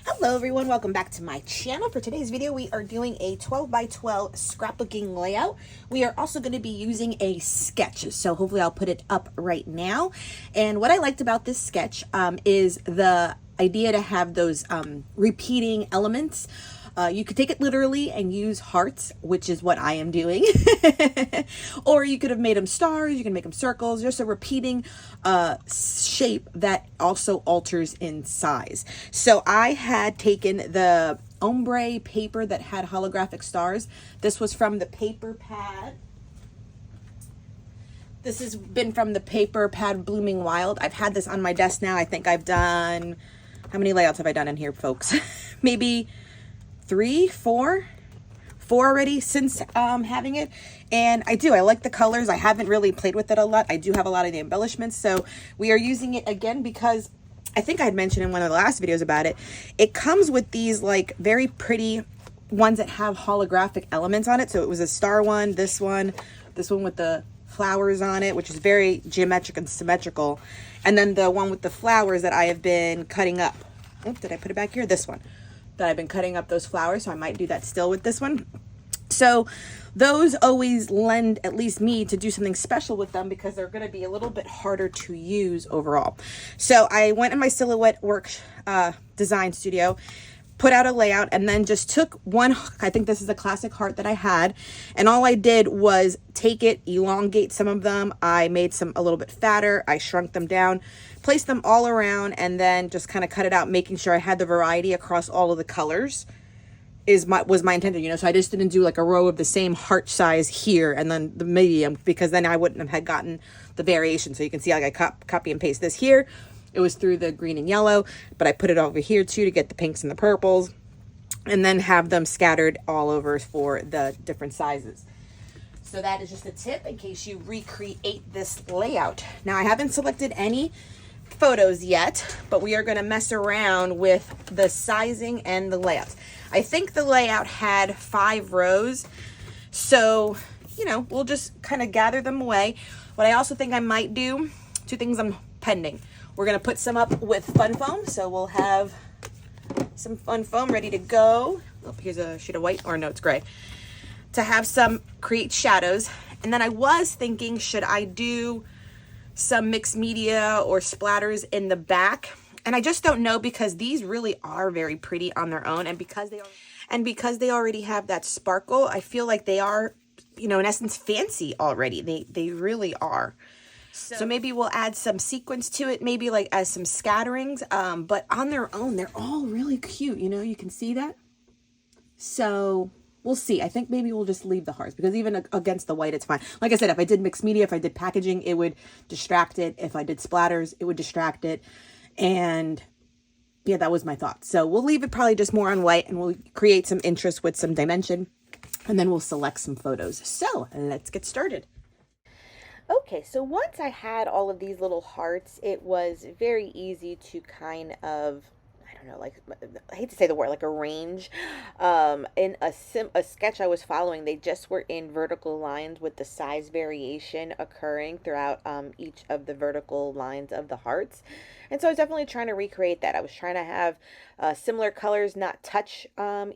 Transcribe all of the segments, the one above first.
Hello everyone, welcome back to my channel. For today's video, we are doing a 12 by 12 scrapbooking layout. We are also going to be using a sketch, so hopefully I'll put it up right now. And what I liked about this sketch is the idea to have those repeating elements. You could take it literally and use hearts, which is what I am doing. Or you could have made them stars, you can make them circles, just a repeating shape that also alters in size. So I had taken the ombre paper that had holographic stars. This was from the paper pad. This has been from the paper pad Blooming Wild. I've had this on my desk now. I think I've done, how many layouts have I done in here, folks? Maybe 3, 4 already since having it. And I like the colors. I haven't really played with it a lot. I do have a lot of the embellishments, so we are using it again because I think I had mentioned in one of the last videos about it. It comes with these like very pretty ones that have holographic elements on it. So it was a star one, this one with the flowers on it, which is very geometric and symmetrical, and then the one with the flowers that I have been cutting up. Oops, did I put it back here? This one that I've been cutting up those flowers, so I might do that still with this one. So those always lend at least me to do something special with them because they're going to be a little bit harder to use overall. So I went in my Silhouette Work design studio, put out a layout, and then just took one, I think this is a classic heart that I had, and all I did was take it, elongate some of them. I made some a little bit fatter. I shrunk them down, placed them all around, and then just kind of cut it out, making sure I had the variety across all of the colors was my intention, you know. So I just didn't do like a row of the same heart size here and then the medium, because then I wouldn't have had gotten the variation. So you can see like I copy and paste this here. It was through the green and yellow, but I put it over here too to get the pinks and the purples, and then have them scattered all over for the different sizes. So that is just a tip in case you recreate this layout. Now I haven't selected any photos yet, but we are going to mess around with the sizing and the layouts. I think the layout had 5 rows, so you know, we'll just kind of gather them away. What I also think I might do, 2 things I'm pending. We're going to put some up with fun foam, so we'll have some fun foam ready to go. Oh, here's a sheet of white, or no, it's gray, to have some create shadows. And then I was thinking, should I do some mixed media or splatters in the back? And I just don't know, because these really are very pretty on their own, and because they already have that sparkle, I feel like they are, you know, in essence fancy already. They really are. So maybe we'll add some sequins to it, maybe like as some scatterings, but on their own, they're all really cute. You know, you can see that. So we'll see. I think maybe we'll just leave the hearts, because even against the white, it's fine. Like I said, if I did mixed media, if I did packaging, it would distract it. If I did splatters, it would distract it. And yeah, that was my thought. So we'll leave it probably just more on white, and we'll create some interest with some dimension, and then we'll select some photos. So let's get started. Okay, so once I had all of these little hearts, it was very easy to kind of, I don't know, like, I hate to say the word, like arrange. In a sketch I was following, they just were in vertical lines with the size variation occurring throughout each of the vertical lines of the hearts. And so I was definitely trying to recreate that. I was trying to have similar colors not touch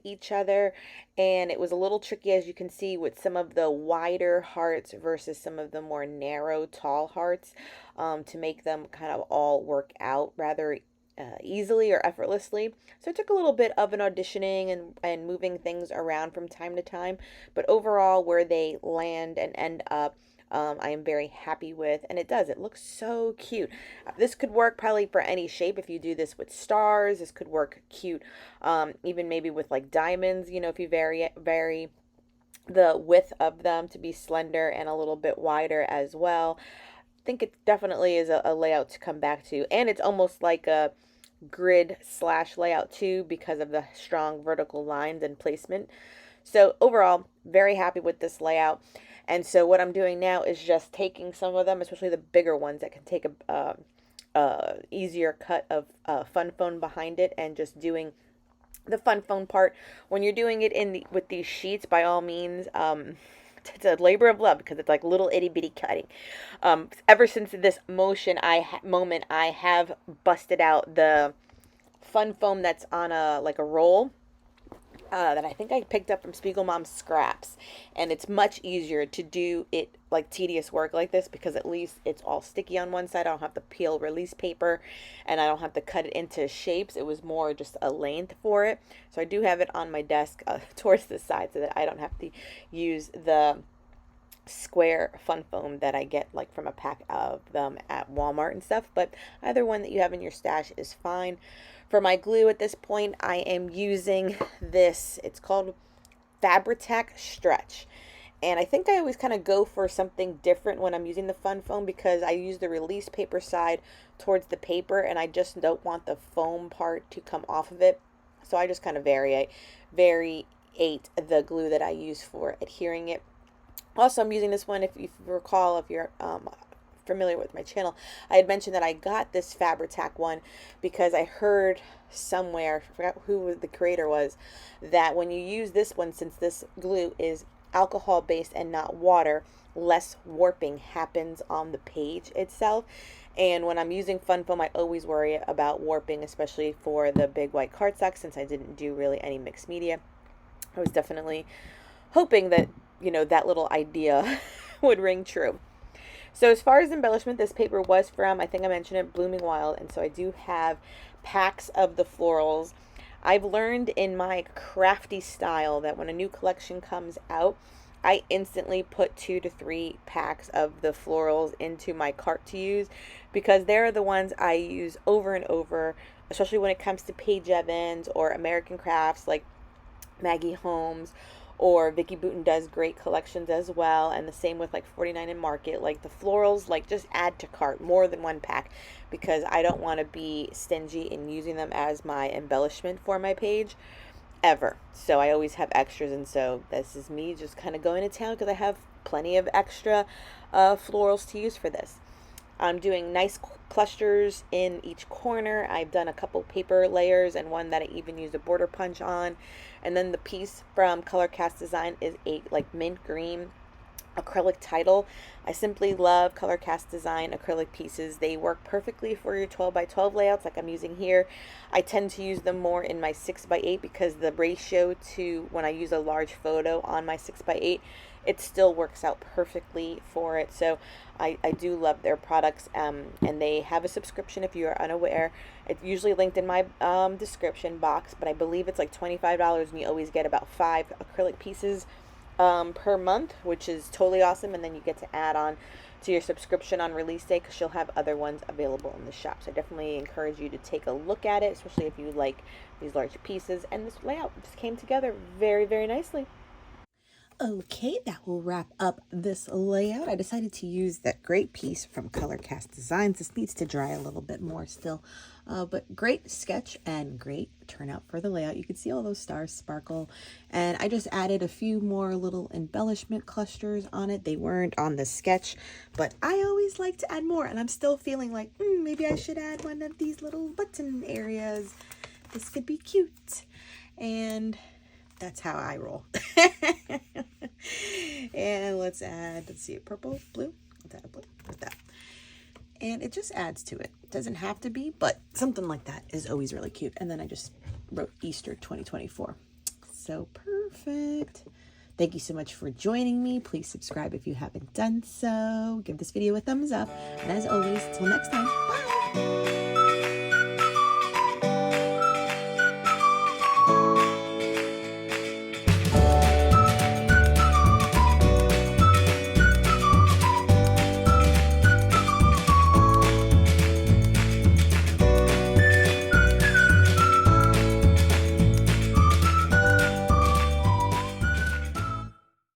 each other. And it was a little tricky, as you can see, with some of the wider hearts versus some of the more narrow, tall hearts, to make them kind of all work out rather easily or effortlessly. So it took a little bit of an auditioning and moving things around from time to time. But overall, where they land and end up, I am very happy with, and it looks so cute. This could work probably for any shape. If you do this with stars, this could work cute, even maybe with like diamonds, you know, if you vary the width of them to be slender and a little bit wider as well. I think it definitely is a layout to come back to, and it's almost like a grid / layout too, because of the strong vertical lines and placement. So overall, very happy with this layout. And so what I'm doing now is just taking some of them, especially the bigger ones that can take a easier cut of fun foam behind it, and just doing the fun foam part. When you're doing it with these sheets, by all means, it's a labor of love, because it's like little itty bitty cutting. Ever since this moment, I have busted out the fun foam that's on a like a roll that I think I picked up from Spiegelmom Scraps, and it's much easier to do it like tedious work like this because at least it's all sticky on one side. I don't have to peel release paper, and I don't have to cut it into shapes. It was more just a length for it, so I do have it on my desk towards the side so that I don't have to use the square fun foam that I get like from a pack of them at Walmart and stuff, but either one that you have in your stash is fine. For my glue at this point, I am using this. It's called Fabri-Tac Stretch. And I think I always kind of go for something different when I'm using the fun foam because I use the release paper side towards the paper and I just don't want the foam part to come off of it. So I just kind of variate the glue that I use for adhering it. Also, I'm using this one, if you recall, if you're familiar with my channel, I had mentioned that I got this Fabri-Tac one because I heard somewhere, I forgot who the creator was, that when you use this one, since this glue is alcohol based and not water, less warping happens on the page itself. And when I'm using fun foam, I always worry about warping, especially for the big white cardstock, since I didn't do really any mixed media. I was definitely hoping that, you know, that little idea would ring true. So as far as embellishment, this paper was from, I think I mentioned it, Blooming Wild, and so I do have packs of the florals. I've learned in my crafty style that when a new collection comes out, I instantly put 2 to 3 packs of the florals into my cart to use because they're the ones I use over and over, especially when it comes to Paige Evans or American Crafts like Maggie Holmes, or Vicky Boutin does great collections as well, and the same with like 49 and Market. Like the florals, like just add to cart more than one pack because I don't want to be stingy in using them as my embellishment for my page ever. So I always have extras, and so this is me just kind of going to town because I have plenty of extra florals to use for this. I'm doing nice clusters in each corner. I've done a couple paper layers and one that I even used a border punch on. And then the piece from Color Cast Design is a like mint green acrylic title. I simply love Color Cast Design acrylic pieces. They work perfectly for your 12 by 12 layouts like I'm using here. I tend to use them more in my 6 by 8 because the ratio to when I use a large photo on my 6 by 8, it still works out perfectly for it. So I do love their products, and they have a subscription if you are unaware. It's usually linked in my description box, but I believe it's like $25 and you always get about 5 acrylic pieces per month, which is totally awesome. And then you get to add on to your subscription on release day because she'll have other ones available in the shop. So I definitely encourage you to take a look at it, especially if you like these large pieces. And this layout just came together very, very nicely. Okay, that will wrap up this layout. I decided to use that great piece from Color Cast Designs. This needs to dry a little bit more still, but great sketch and great turnout for the layout. You can see all those stars sparkle, and I just added a few more little embellishment clusters on it. They weren't on the sketch, but I always like to add more, and I'm still feeling like maybe I should add one of these little button areas. This could be cute, and that's how I roll. And let's see, purple, blue. Let's add a blue with that. And it just adds to it. It doesn't have to be, but something like that is always really cute. And then I just wrote Easter 2024. So perfect. Thank you so much for joining me. Please subscribe if you haven't done so. Give this video a thumbs up. And as always, till next time, bye.